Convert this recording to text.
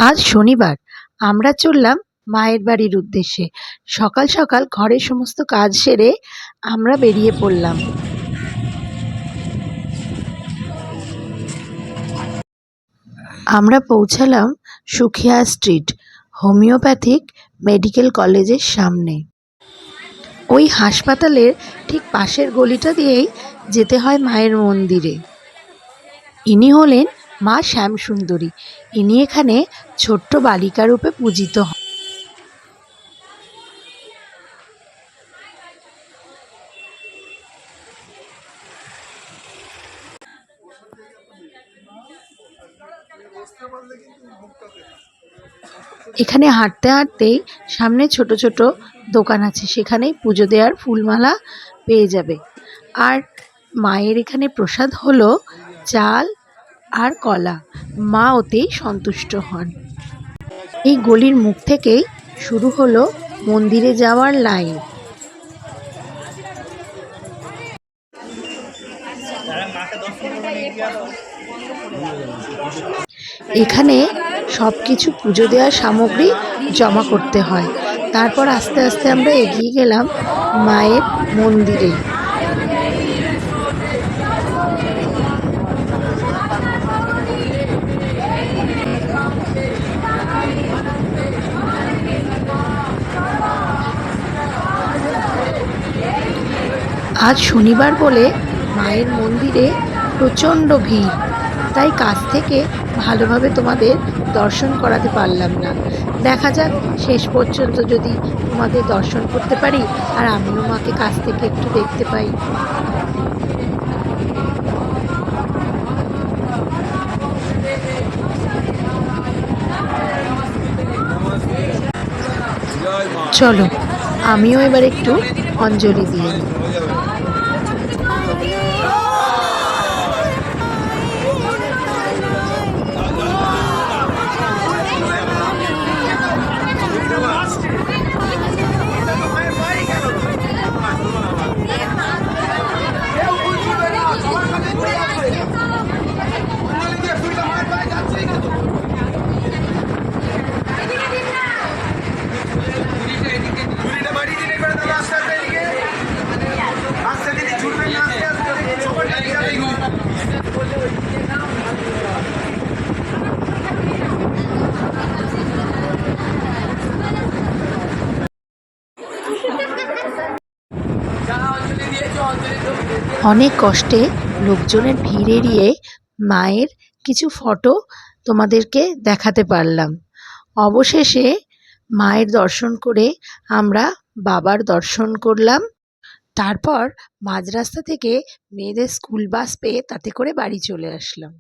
আজ শনিবার। আমরা চললাম মায়ের বাড়ির উদ্দেশ্যে। সকাল সকাল ঘরের সমস্ত কাজ সেরে আমরা বেরিয়ে পড়লাম। আমরা পৌঁছালাম সুখিয়া স্ট্রিট হোমিওপ্যাথিক মেডিকেল কলেজের সামনে। ওই হাসপাতালের ঠিক পাশের গলিটা দিয়েই যেতে হয় মায়ের মন্দিরে। ইনি হলেন মা শ্যামসুন্দরী। ইনি এখানে ছোট্ট বালিকা রূপে পূজিত হন। এখানে হাঁটতে হাঁটতেই সামনে ছোট ছোট দোকান আছে, সেখানেই পুজো দেওয়ার ফুলমালা পেয়ে যাবে। আর মায়ের এখানে প্রসাদ হলো চাল আর কলা। মা ওতেই সন্তুষ্ট হন। এই গলির মুখ থেকেই শুরু হলো মন্দিরে যাওয়ার লাইন। এখানে সব কিছু পুজো দেওয়ার সামগ্রী জমা করতে হয়। তারপর আস্তে আস্তে আমরা এগিয়ে গেলাম মায়ের মন্দিরে। আজ শনিবার বলে মায়ের মন্দিরে প্রচণ্ড ভিড়, তাই কাছ থেকে ভালোভাবে তোমাদের দর্শন করাতে পারলাম না। দেখা যাক শেষ পর্যন্ত যদি তোমাদের দর্শন করতে পারি আর আমিও মাকে কাছ থেকে একটু দেখতে পাই। চলো আমিও এবার একটু অঞ্জলি দিয়ে নিই। অনেক কষ্টে লোকজনের ভিড় এড়িয়ে মায়ের কিছু ফটো তোমাদেরকে দেখাতে পারলাম। অবশেষে মায়ের দর্শন করে আমরা বাবার দর্শন করলাম। তারপর মাঝ রাস্তা থেকে মেয়েদের স্কুল বাস পেয়ে তাতে করে বাড়ি চলে আসলাম।